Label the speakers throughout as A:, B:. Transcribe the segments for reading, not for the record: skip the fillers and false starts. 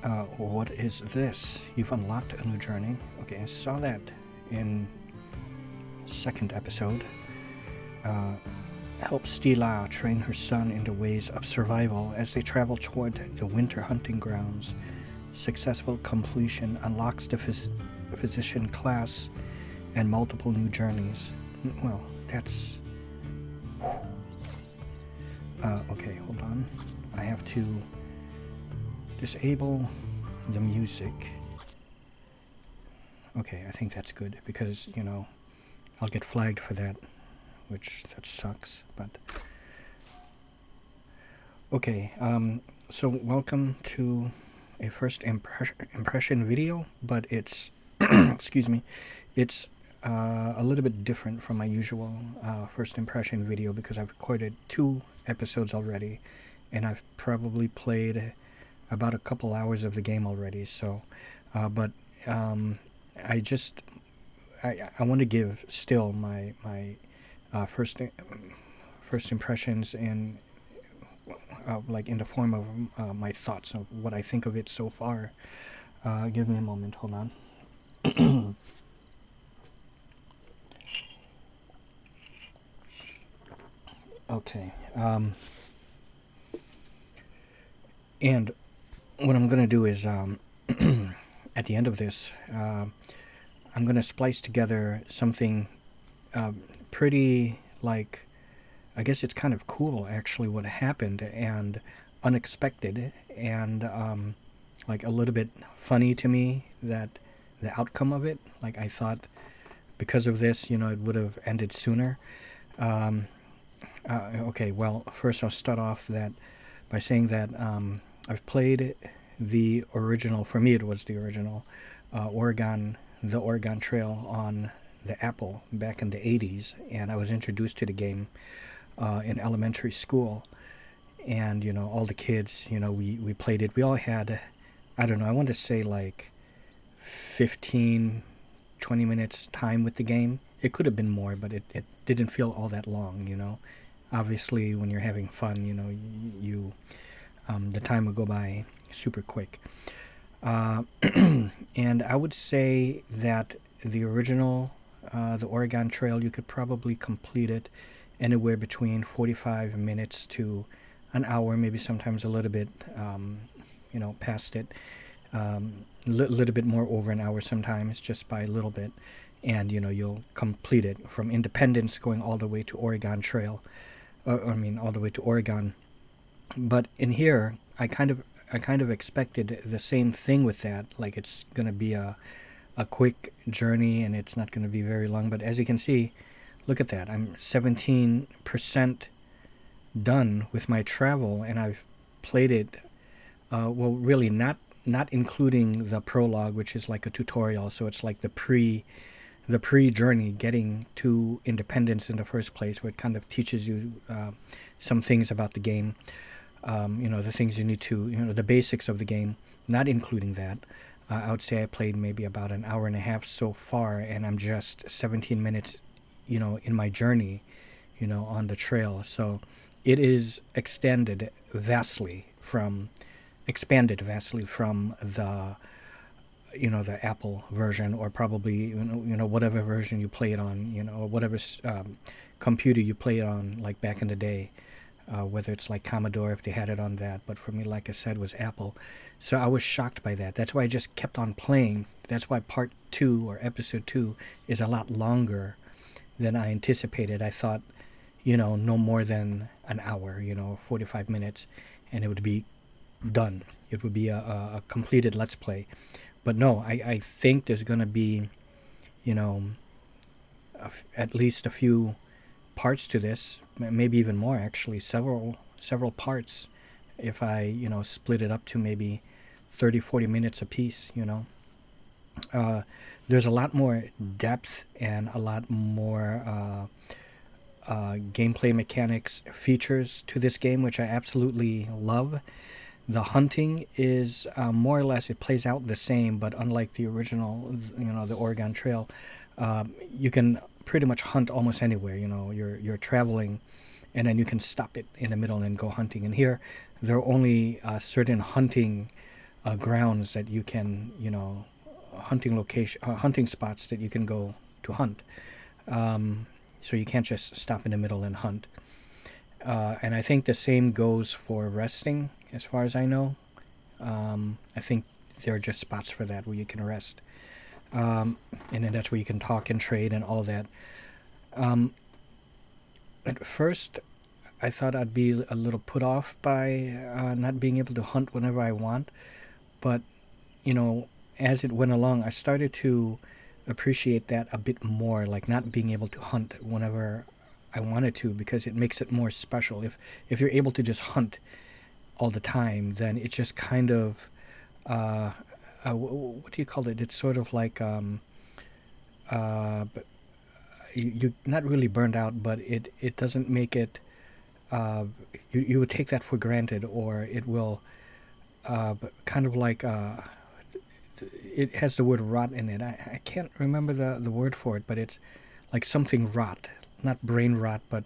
A: What is this? You've unlocked a new journey. Okay, I saw that in second episode. Help Stila train her son in the ways of survival as they travel toward the winter hunting grounds. Successful completion unlocks the physician class and multiple new journeys. Well, that's... okay, hold on. I have to disable the music. Okay, I think that's good because, you know, I'll get flagged for that, which that sucks, but... Okay, so welcome to a first impression video, but it's, excuse me, it's a little bit different from my usual first impression video because I've recorded 2 episodes already, and I've probably played about a couple hours of the game already. So, but I want to give still my first impressions in like in the form of my thoughts of what I think of it so far. Give me a moment. Hold on. Okay. And what I'm going to do is, at the end of this, I'm going to splice together something pretty, like, I guess it's kind of cool, actually, what happened, and unexpected, and like a little bit funny to me, that the outcome of it. Like, I thought because of this, you know, it would have ended sooner. Okay, well, first I'll start off that by saying that I've played the original, for me it was the original, the Oregon Trail on the Apple back in the 80s, and I was introduced to the game in elementary school, and, you know, all the kids, you know, we played it. We all had, I don't know, I want to say like 15, 20 minutes time with the game. It could have been more, but it didn't feel all that long, you know. Obviously, when you're having fun, you know, the time will go by super quick. And I would say that the original, the Oregon Trail, you could probably complete it anywhere between 45 minutes to an hour, maybe sometimes a little bit, you know, past it. Little bit more over an hour sometimes, just by a little bit. And, you know, you'll complete it from Independence going all the way to Oregon Trail. All the way to Oregon. But in here, I kind of expected the same thing with that. Like, it's going to be a quick journey and it's not going to be very long. But as you can see, look at that. I'm 17% done with my travel, and I've played it, well, really not including the prologue, which is like a tutorial. So it's like the pre-journey getting to Independence in the first place, where it kind of teaches you some things about the game. You know, the things you need to, you know, the basics of the game, not including that. I would say I played maybe about an hour and a half so far, and I'm just 17 minutes, you know, in my journey, you know, on the trail. So it is expanded vastly from the, you know, the Apple version, or probably, you know, whatever version you play it on, you know, or whatever computer you play it on, like back in the day, whether it's like Commodore, if they had it on that. But for me, like I said, was Apple. So I was shocked by that. That's why I just kept on playing. That's why part 2 or episode 2 is a lot longer than I anticipated. I thought, you know, no more than an hour, you know, 45 minutes, and it would be done. It would be a completed Let's Play. But no, I think there's going to be, you know, at least a few parts to this, maybe even more, actually, several parts, if I, you know, split it up to maybe 30-40 minutes a piece, you know. There's a lot more depth and a lot more gameplay mechanics features to this game, which I absolutely love. The hunting is more or less, it plays out the same, but unlike the original, you know, the Oregon Trail, you can pretty much hunt almost anywhere. You know, you're traveling, and then you can stop it in the middle and go hunting. And here, there are only certain hunting grounds that you can, hunting spots that you can go to hunt. So you can't just stop in the middle and hunt. And I think the same goes for resting, as far as I know. I think there are just spots for that where you can rest. And then that's where you can talk and trade and all that. Um, at first, I thought I'd be a little put off by not being able to hunt whenever I want. But, you know, as it went along, I started to appreciate that a bit more, like not being able to hunt whenever I wanted to, because it makes it more special. If you're able to just hunt all the time, then it just kind of uh, what do you call it? It's sort of like but you not really burned out, but it doesn't make it. Uh, you would take that for granted, or it will kind of like it has the word rot in it. I can't remember the word for it, but it's like something rot, not brain rot, but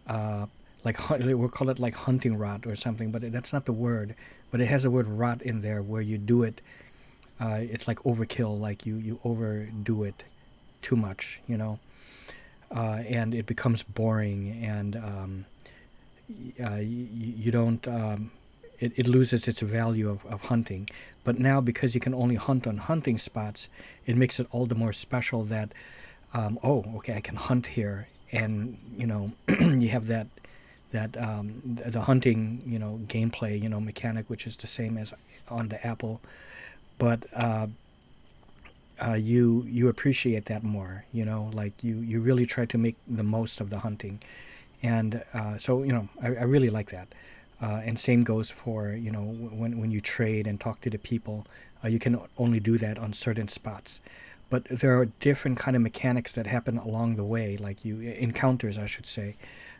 A: uh, like we'll call it like hunting rot or something. But that's not the word. But it has the word rot in there, where you do it. It's like overkill, like you overdo it too much, and it becomes boring, and you don't. It loses its value of hunting. But now, because you can only hunt on hunting spots, it makes it all the more special that, oh, okay, I can hunt here, and you have the hunting gameplay mechanic, which is the same as on the Apple, but you appreciate that more. Like you really try to make the most of the hunting, and so I really like that. And same goes for when you trade and talk to the people, you can only do that on certain spots. But there are different kind of mechanics that happen along the way, like encounters, I should say,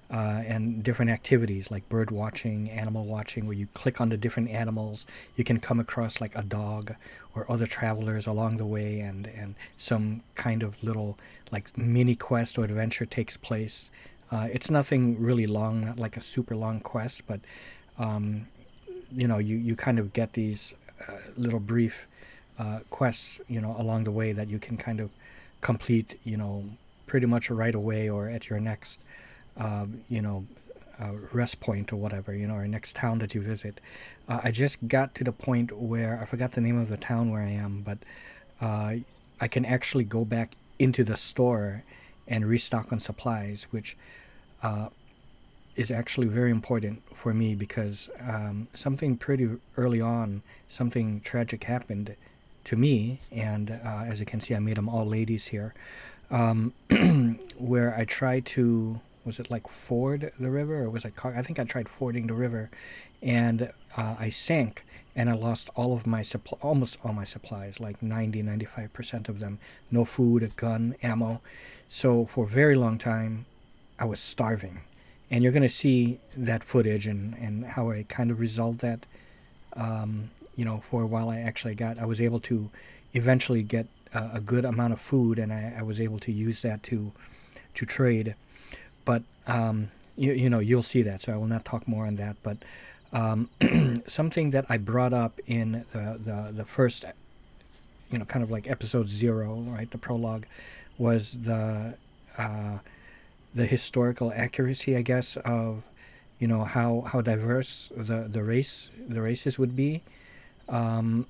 A: and different activities like bird watching, animal watching, where you click on the different animals. You can come across like a dog or other travelers along the way, and some kind of little like mini quest or adventure takes place. It's nothing really long, not like a super long quest, but um, you kind of get these little brief quests, along the way that you can kind of complete, pretty much right away or at your next, uh, you know, rest point or whatever, or next town that you visit. I just got to the point where I forgot the name of the town where I am, but uh, I can actually go back into the store and restock on supplies, which uh, is actually very important for me because something pretty early on, something tragic happened to me, and as you can see, I made them all ladies here, um, where I tried to, was it like ford the river, or was it I think I tried fording the river, and I sank, and I lost all of my almost all my supplies, like 95% of them. No food, a gun, ammo. So for a very long time, I was starving. And you're going to see that footage and how I kind of resolved that. For a while, I was able to eventually get a good amount of food, and I was able to use that to trade. But you'll see that, so I will not talk more on that. But something that I brought up in the first, kind of like episode 0, right, the prologue, was uh, the historical accuracy, I guess, of how diverse the races would be. Um,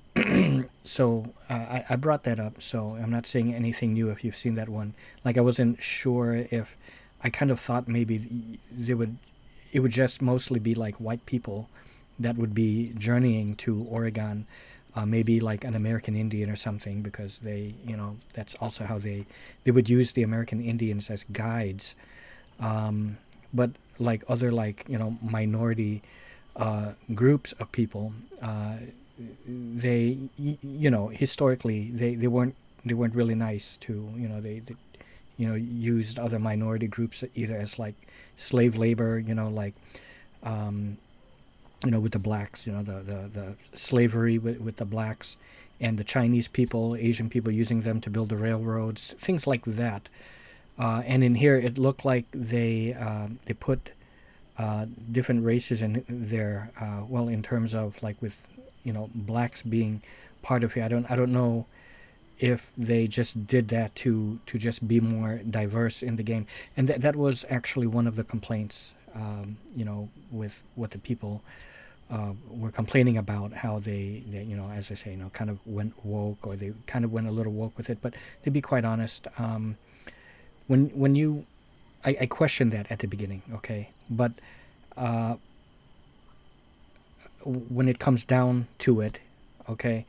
A: so I brought that up. So I'm not saying anything new if you've seen that one. Like I wasn't sure if I kind of thought maybe it would just mostly be like white people that would be journeying to Oregon, maybe like an American Indian or something, because that's also how they would use the American Indians as guides. But like other minority groups of people, they historically they weren't really nice to they used other minority groups either as like slave labor, like um, with the blacks, the slavery with the blacks, and the Chinese people, Asian people, using them to build the railroads, things like that. And in here, it looked like they put different races in there. Well, in terms of like with blacks being part of it. I don't know if they just did that to just be more diverse in the game, and that was actually one of the complaints, with what the people were complaining about, how they as I say, kind of went woke, or they kind of went a little woke with it. But to be quite honest, when you I questioned that at the beginning, okay, but when it comes down to it, okay,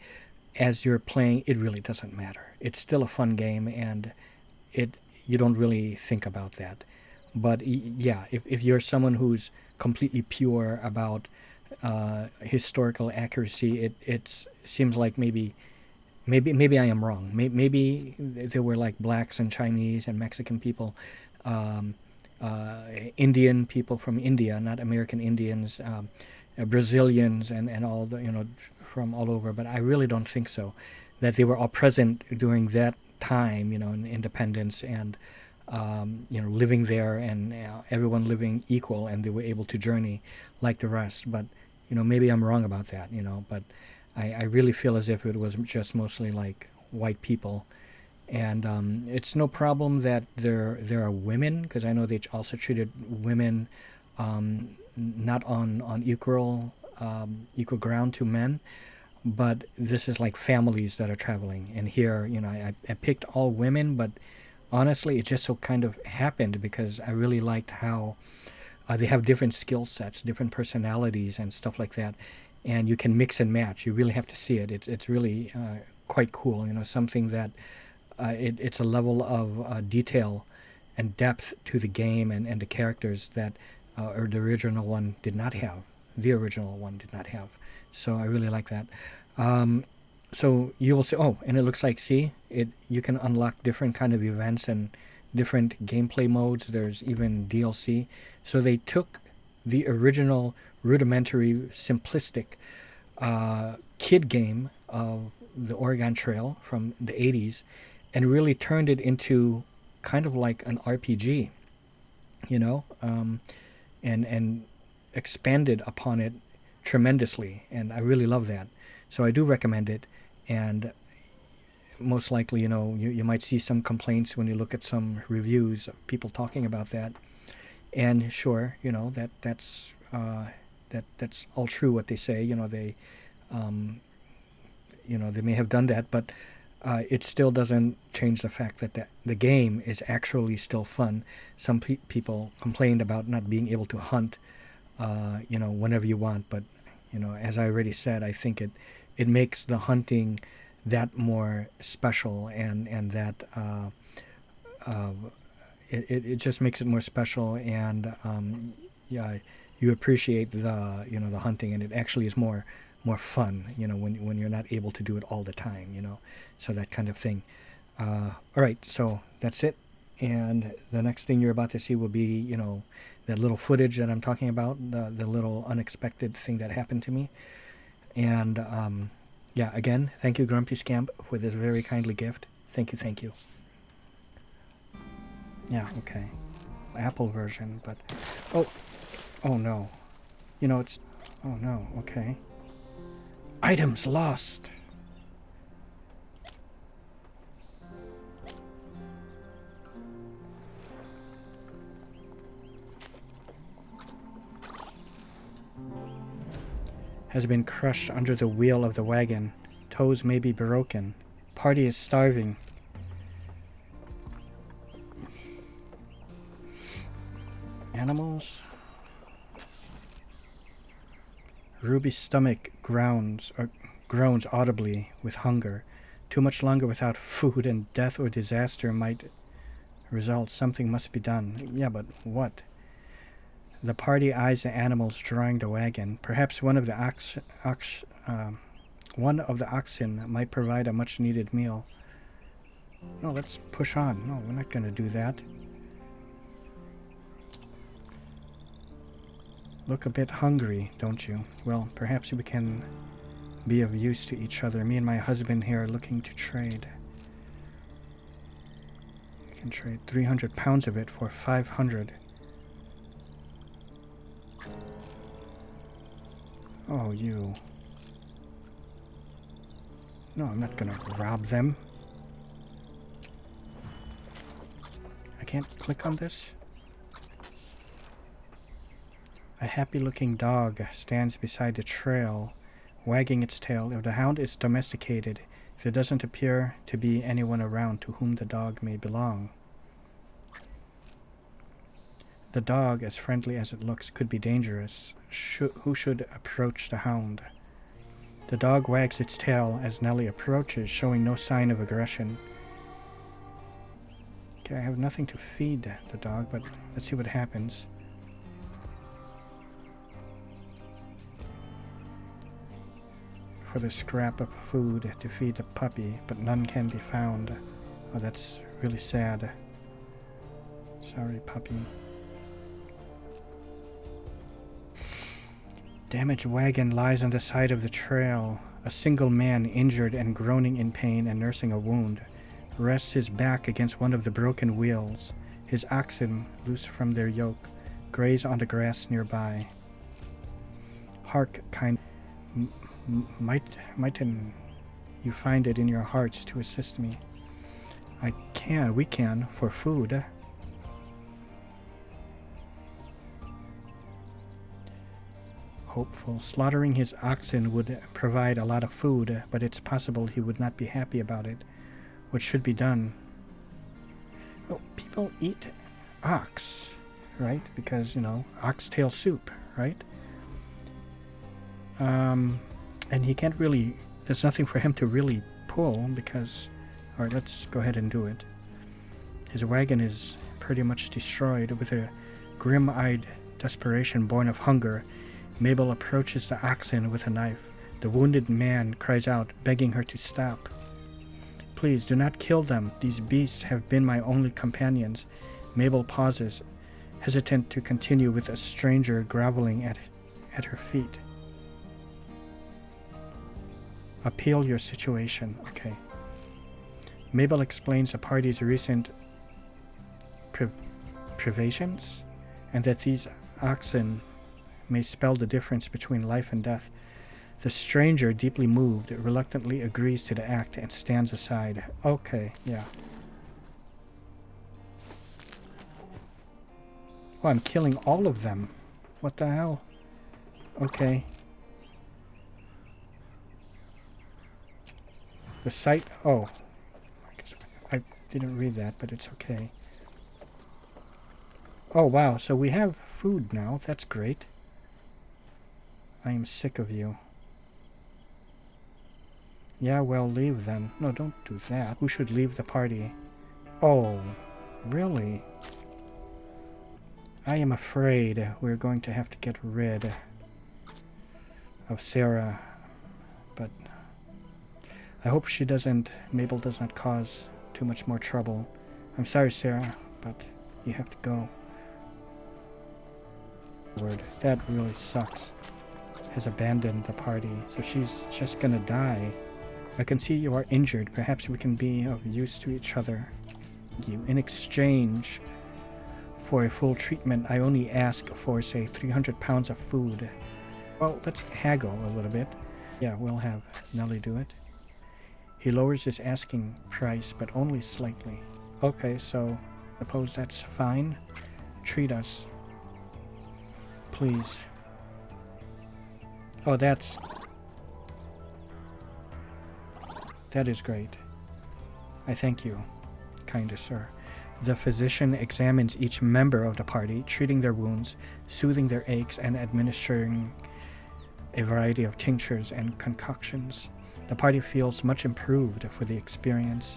A: as you're playing, it really doesn't matter. It's still a fun game, and you don't really think about that. But yeah, if you're someone who's completely pure about historical accuracy, it seems like maybe I am wrong. Maybe there were like blacks and Chinese and Mexican people, um, Indian people from India, not American Indians, Brazilians, and all the from all over. But I really don't think so. That they were all present during that time, in independence, and living there, and everyone living equal, and they were able to journey like the rest. But maybe I'm wrong about that. But I really feel as if it was just mostly like white people. And it's no problem that there are women, because I know they also treated women not on equal ground to men. But this is like families that are traveling, and here, I picked all women, but honestly, it just so kind of happened because I really liked how they have different skill sets, different personalities, and stuff like that, and you can mix and match. You really have to see it. It's really quite cool. Something that it's a level of detail and depth to the game, and the characters that or the original one did not have. The original one did not have. So I really like that. So you will see. Oh, and it looks like, see, you can unlock different kind of events and different gameplay modes. There's even DLC. So they took the original rudimentary, simplistic kid game of the Oregon Trail from the 80s and really turned it into kind of like an RPG, and expanded upon it tremendously, and I really love that. So I do recommend it, and most likely, you might see some complaints when you look at some reviews of people talking about that. And sure, that's all true what they say. They may have done that, but it still doesn't change the fact that the game is actually still fun. Some people complained about not being able to hunt, whenever you want, but as I already said, I think it makes the hunting that more special, and that it just makes it more special, and yeah, you appreciate the hunting, and it actually is more fun, when you're not able to do it all the time, so that kind of thing. All right, so that's it, and the next thing you're about to see will be that little footage that I'm talking about, the little unexpected thing that happened to me. And yeah, again, thank you, Grumpy Scamp, for this very kindly gift. Thank you. Yeah, okay. Apple version, but oh no. It's oh no, okay. Items lost. Has been crushed under the wheel of the wagon. Toes may be broken. Party is starving. Animals? Ruby's stomach groans audibly with hunger. Too much longer without food, and death or disaster might result. Something must be done. Yeah, but what? The party eyes the animals drawing the wagon. Perhaps one of the oxen might provide a much-needed meal. No, let's push on. No, we're not going to do that. Look a bit hungry, don't you? Well, perhaps we can be of use to each other. Me and my husband here are looking to trade. We can trade 300 pounds of it for 500. Oh, you. No, I'm not gonna rob them. I can't click on this. A happy-looking dog stands beside the trail, wagging its tail. If the hound is domesticated, there doesn't appear to be anyone around to whom the dog may belong. The dog, as friendly as it looks, could be dangerous. Who should approach the hound? The dog wags its tail as Nellie approaches, showing no sign of aggression. Okay, I have nothing to feed the dog, but let's see what happens. For the scrap of food to feed the puppy, but none can be found. Oh, that's really sad. Sorry, puppy. Damaged wagon lies on the side of the trail. A single man, injured and groaning in pain and nursing a wound, rests his back against one of the broken wheels. His oxen, loose from their yoke, graze on the grass nearby. Hark, kind, mightn't you find it in your hearts to assist me? We can, for food. Hopeful. Slaughtering his oxen would provide a lot of food, but it's possible he would not be happy about it. What should be done? Well, people eat ox, right? Because, you know, oxtail soup, right? And he can't really, there's nothing for him to really pull because, alright, let's go ahead and do it. His wagon is pretty much destroyed. With a grim-eyed desperation born of hunger, Mabel approaches the oxen with a knife. The wounded man cries out, begging her to stop. Please, do not kill them. These beasts have been my only companions. Mabel pauses, hesitant to continue with a stranger groveling at her feet. Appeal your situation. Okay. Mabel explains the party's recent privations and that these oxen may spell the difference between life and death. The stranger, deeply moved, reluctantly agrees to the act and stands aside. Okay, yeah. Oh, I'm killing all of them. What the hell? Okay. The site... Oh. I didn't read that, but it's okay. Oh, wow. So we have food now. That's great. I am sick of you. Yeah, well, leave then. No, don't do that. Who should leave the party? Oh, really? I am afraid we're going to have to get rid of Sarah, but I hope she doesn't, Mabel does not cause too much more trouble. I'm sorry, Sarah, but you have to go. That really sucks. Has abandoned the party, so she's just gonna die. I can see you are injured. Perhaps we can be of use to each other. In exchange for a full treatment, I only ask for, say, 300 pounds of food. Well, let's haggle a little bit. Yeah, we'll have Nellie do it. He lowers his asking price, but only slightly. Okay, so suppose that's fine. Treat us. Please. Oh, that is great. I thank you, kind sir. The physician examines each member of the party, treating their wounds, soothing their aches, and administering a variety of tinctures and concoctions. The party feels much improved for the experience.